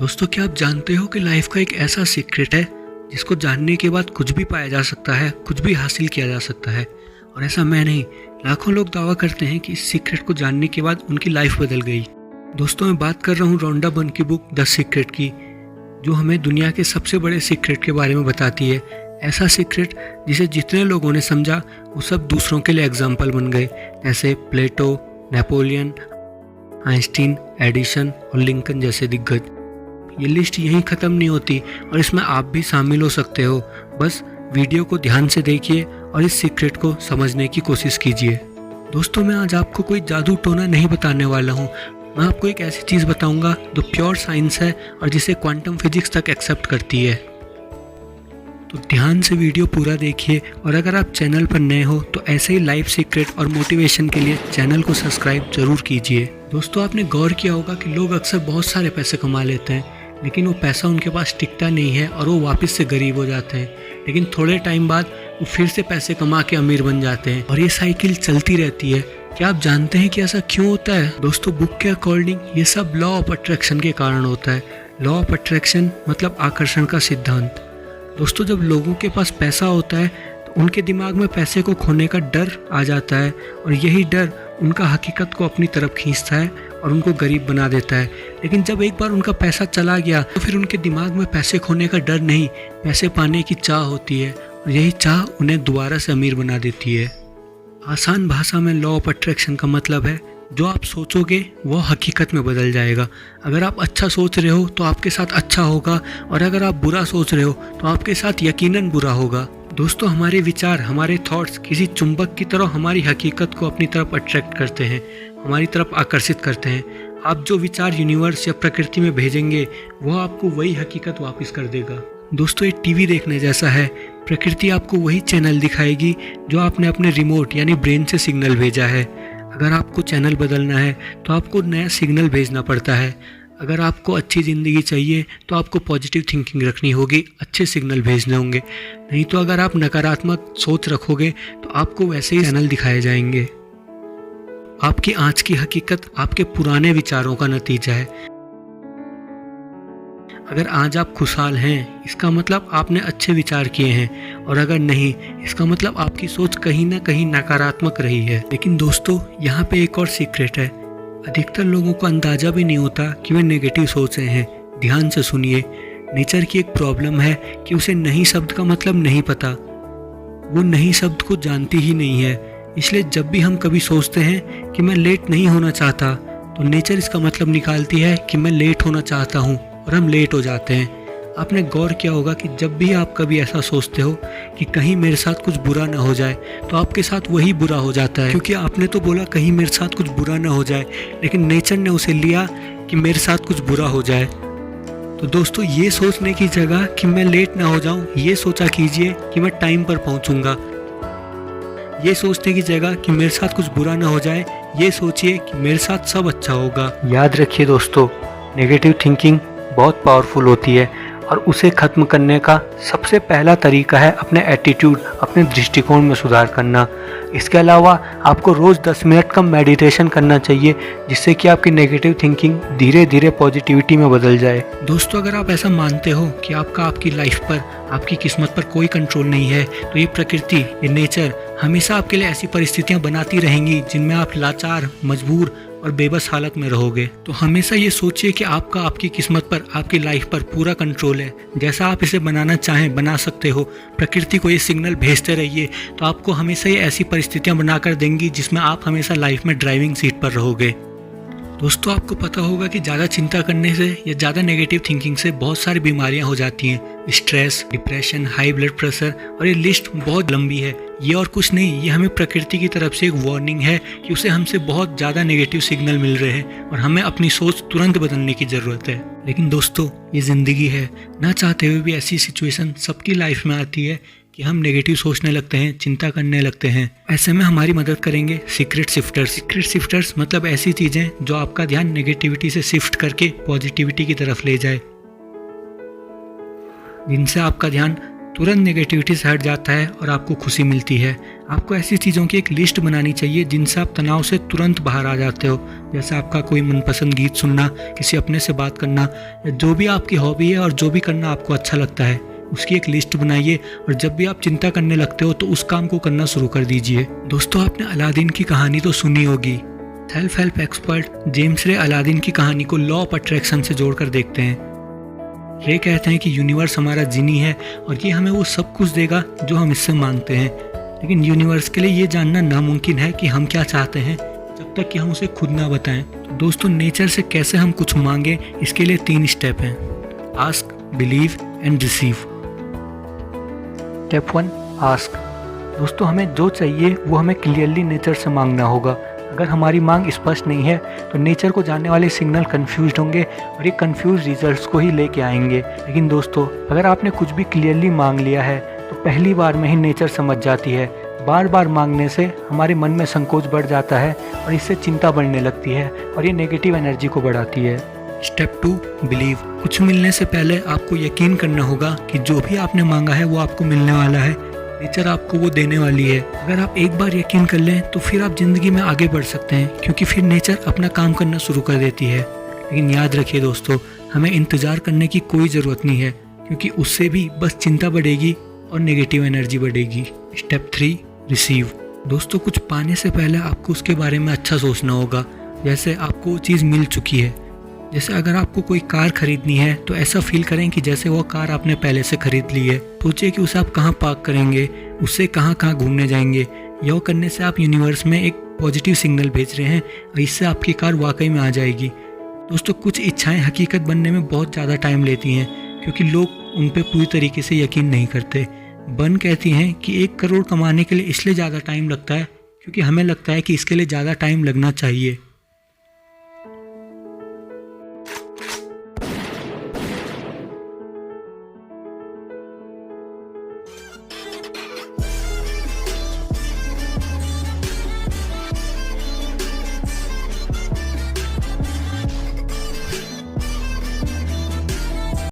दोस्तों, क्या आप जानते हो कि लाइफ का एक ऐसा सीक्रेट है जिसको जानने के बाद कुछ भी पाया जा सकता है, कुछ भी हासिल किया जा सकता है। और ऐसा मैं नहीं, लाखों लोग दावा करते हैं कि इस सीक्रेट को जानने के बाद उनकी लाइफ बदल गई। दोस्तों, मैं बात कर रहा हूँ रोंडा बर्न की बुक द सीक्रेट की, जो हमें दुनिया के सबसे बड़े सीक्रेट के बारे में बताती है। ऐसा सीक्रेट जिसे जितने लोगों ने समझा वो सब दूसरों के लिए एग्जाम्पल बन गए, जैसे प्लेटो, नेपोलियन, आइंस्टीन, एडिसन और लिंकन जैसे दिग्गज। ये लिस्ट यहीं ख़त्म नहीं होती और इसमें आप भी शामिल हो सकते हो। बस वीडियो को ध्यान से देखिए और इस सीक्रेट को समझने की कोशिश कीजिए। दोस्तों, मैं आज आपको कोई जादू टोना नहीं बताने वाला हूँ। मैं आपको एक ऐसी चीज़ बताऊँगा जो प्योर साइंस है और जिसे क्वांटम फिजिक्स तक एक्सेप्ट करती है। तो ध्यान से वीडियो पूरा देखिए और अगर आप चैनल पर नए हो तो ऐसे ही लाइफ सीक्रेट और मोटिवेशन के लिए चैनल को सब्सक्राइब जरूर कीजिए। दोस्तों, आपने गौर किया होगा कि लोग अक्सर बहुत सारे पैसे कमा लेते हैं, लेकिन वो पैसा उनके पास टिकता नहीं है और वो वापस से गरीब हो जाते हैं। लेकिन थोड़े टाइम बाद वो फिर से पैसे कमा के अमीर बन जाते हैं और ये साइकिल चलती रहती है। क्या आप जानते हैं कि ऐसा क्यों होता है? दोस्तों, बुक के अकॉर्डिंग ये सब लॉ ऑफ अट्रैक्शन के कारण होता है। लॉ ऑफ अट्रैक्शन मतलब आकर्षण का सिद्धांत। दोस्तों, जब लोगों के पास पैसा होता है तो उनके दिमाग में पैसे को खोने का डर आ जाता है और यही डर उनका हकीकत को अपनी तरफ खींचता है और उनको गरीब बना देता है। लेकिन जब एक बार उनका पैसा चला गया तो फिर उनके दिमाग में पैसे खोने का डर नहीं, पैसे पाने की चाह होती है और यही चाह उन्हें दोबारा से अमीर बना देती है। आसान भाषा में लॉ ऑफ अट्रैक्शन का मतलब है जो आप सोचोगे वो हकीकत में बदल जाएगा। अगर आप अच्छा सोच रहे हो तो आपके साथ अच्छा होगा और अगर आप बुरा सोच रहे हो तो आपके साथ यकीनन बुरा होगा। दोस्तों, हमारे विचार, हमारे थॉट्स किसी चुंबक की तरह हमारी हकीकत को अपनी तरफ अट्रैक्ट करते हैं, हमारी तरफ आकर्षित करते हैं। आप जो विचार यूनिवर्स या प्रकृति में भेजेंगे वो आपको वही हकीकत वापस कर देगा। दोस्तों, ये टीवी देखने जैसा है। प्रकृति आपको वही चैनल दिखाएगी जो आपने अपने रिमोट यानी ब्रेन से सिग्नल भेजा है। अगर आपको चैनल बदलना है तो आपको नया सिग्नल भेजना पड़ता है। अगर आपको अच्छी ज़िंदगी चाहिए तो आपको पॉजिटिव थिंकिंग रखनी होगी, अच्छे सिग्नल भेजने होंगे। नहीं तो अगर आप नकारात्मक सोच रखोगे तो आपको वैसे ही चैनल दिखाए जाएंगे। आपकी आज की हकीकत आपके पुराने विचारों का नतीजा है। अगर आज आप खुशहाल हैं इसका मतलब आपने अच्छे विचार किए हैं और अगर नहीं, इसका मतलब आपकी सोच कहीं ना कहीं नकारात्मक रही है। लेकिन दोस्तों, यहाँ पे एक और सीक्रेट है। अधिकतर लोगों को अंदाजा भी नहीं होता कि वे नेगेटिव सोच रहे हैं। ध्यान से सुनिए। नेचर की एक प्रॉब्लम है कि उसे नहीं शब्द का मतलब नहीं पता। वो नहीं शब्द को जानती ही नहीं है। इसलिए जब भी हम कभी सोचते हैं कि मैं लेट नहीं होना चाहता तो नेचर इसका मतलब निकालती है कि मैं लेट होना चाहता हूँ और हम लेट हो जाते हैं। आपने गौर किया होगा कि जब भी आप कभी ऐसा सोचते हो कि कहीं मेरे साथ कुछ बुरा ना हो जाए तो आपके साथ वही बुरा हो जाता है, क्योंकि आपने तो बोला कहीं मेरे साथ कुछ बुरा ना हो जाए, लेकिन नेचर ने उसे लिया कि मेरे साथ कुछ बुरा हो जाए। तो दोस्तों, ये सोचने की जगह कि मैं लेट ना हो जाऊं, ये सोचा कीजिए कि मैं टाइम पर पहुंचूंगा। ये सोचने की जगह कि मेरे साथ कुछ बुरा ना हो जाए, ये सोचिए कि मेरे साथ सब अच्छा होगा। याद रखिए दोस्तों, नेगेटिव थिंकिंग बहुत पावरफुल होती है और उसे ख़त्म करने का सबसे पहला तरीका है अपने एटीट्यूड, अपने दृष्टिकोण में सुधार करना। इसके अलावा आपको रोज़ 10 मिनट का मेडिटेशन करना चाहिए, जिससे कि आपकी नेगेटिव थिंकिंग धीरे धीरे पॉजिटिविटी में बदल जाए। दोस्तों, अगर आप ऐसा मानते हो कि आपकी लाइफ पर, आपकी किस्मत पर कोई कंट्रोल नहीं है तो ये प्रकृति, ये नेचर हमेशा आपके लिए ऐसी परिस्थितियाँ बनाती रहेंगी जिनमें आप लाचार, मजबूर और बेबस हालत में रहोगे। तो हमेशा ये सोचिए कि आपकी किस्मत पर, आपकी लाइफ पर पूरा कंट्रोल है। जैसा आप इसे बनाना चाहें बना सकते हो। प्रकृति को ये सिग्नल भेजते रहिए तो आपको हमेशा ये ऐसी परिस्थितियां बनाकर देंगी जिसमें आप हमेशा लाइफ में ड्राइविंग सीट पर रहोगे। दोस्तों, आपको पता होगा कि ज़्यादा चिंता करने से या ज़्यादा नेगेटिव थिंकिंग से बहुत सारी बीमारियां हो जाती हैं। Stress, depression, high blood pressure, और ये लिस्ट बहुत लंबी है। ये और कुछ नहीं, ये हमें प्रकृति की तरफ से एक वार्निंग है कि उसे हमसे बहुत ज़्यादा नेगेटिव सिग्नल मिल रहे हैं और हमें अपनी सोच तुरंत बदलने की ज़रूरत है। लेकिन दोस्तों, ये ज़िंदगी है। ना चाहते हुए भी ऐसी सिचुएशन सबकी लाइफ में आती है कि हम नेगेटिव सोचने लगते हैं, चिंता करने लगते हैं। ऐसे में हमारी मदद करेंगे सीक्रेट शिफ्टर्स। सीक्रेट शिफ्टर्स मतलब ऐसी चीज़ें जो आपका ध्यान नेगेटिविटी से शिफ्ट करके पॉजिटिविटी की तरफ ले जाए, जिनसे आपका ध्यान तुरंत नेगेटिविटी से हट जाता है और आपको खुशी मिलती है। आपको ऐसी चीज़ों की एक लिस्ट बनानी चाहिए जिनसे आप तनाव से तुरंत बाहर आ जाते हो, जैसे आपका कोई मनपसंद गीत सुनना, किसी अपने से बात करना, या जो भी आपकी हॉबी है और जो भी करना आपको अच्छा लगता है उसकी एक लिस्ट बनाइए। और जब भी आप चिंता करने लगते हो तो उस काम को करना शुरू कर दीजिए। दोस्तों, आपने अलादीन की कहानी तो सुनी होगी। सेल्फ हेल्प एक्सपर्ट जेम्स रे अलादीन की कहानी को लॉ ऑफ अट्रैक्शन से जोड़कर देखते हैं। रे कहते हैं कि यूनिवर्स हमारा जिनी है और ये हमें वो सब कुछ देगा जो हम इससे मांगते हैं, लेकिन यूनिवर्स के लिए ये जानना नामुमकिन है कि हम क्या चाहते हैं जब तक कि हम उसे खुद ना बताएं। तो दोस्तों, नेचर से कैसे हम कुछ मांगे, इसके लिए 3 स्टेप हैं: ask, believe and receive. Step 1, ask. दोस्तों, हमें जो चाहिए वो हमें क्लियरली नेचर से मांगना होगा। अगर हमारी मांग स्पष्ट नहीं है तो नेचर को जाने वाले सिग्नल कंफ्यूज्ड होंगे और ये कंफ्यूज रिजल्ट्स को ही लेके आएंगे। लेकिन दोस्तों, अगर आपने कुछ भी क्लियरली मांग लिया है तो पहली बार में ही नेचर समझ जाती है। बार बार मांगने से हमारे मन में संकोच बढ़ जाता है और इससे चिंता बढ़ने लगती है और ये नेगेटिव एनर्जी को बढ़ाती है। Step 2, believe. कुछ मिलने से पहले आपको यकीन करना होगा कि जो भी आपने मांगा है वो आपको मिलने वाला है। नेचर आपको वो देने वाली है। अगर आप एक बार यकीन कर लें तो फिर आप ज़िंदगी में आगे बढ़ सकते हैं, क्योंकि फिर नेचर अपना काम करना शुरू कर देती है। लेकिन याद रखिए दोस्तों, हमें इंतज़ार करने की कोई ज़रूरत नहीं है, क्योंकि उससे भी बस चिंता बढ़ेगी और नेगेटिव एनर्जी बढ़ेगी। Step 3, receive. दोस्तों, कुछ पाने से पहले आपको उसके बारे में अच्छा सोचना होगा। जैसे आपको वो चीज़ मिल चुकी है। जैसे अगर आपको कोई कार खरीदनी है तो ऐसा फील करें कि जैसे वो कार आपने पहले से खरीद ली है। सोचिए कि उसे आप कहाँ पार्क करेंगे, उससे कहाँ कहाँ घूमने जाएंगे। यह करने से आप यूनिवर्स में एक पॉजिटिव सिग्नल भेज रहे हैं और इससे आपकी कार वाकई में आ जाएगी। दोस्तों, कुछ इच्छाएं हकीकत बनने में बहुत ज़्यादा टाइम लेती हैं, क्योंकि लोग उन पर पूरी तरीके से यकीन नहीं करते। बन कहती हैं कि 1 करोड़ कमाने के लिए इसलिए ज़्यादा टाइम लगता है क्योंकि हमें लगता है कि इसके लिए ज़्यादा टाइम लगना चाहिए।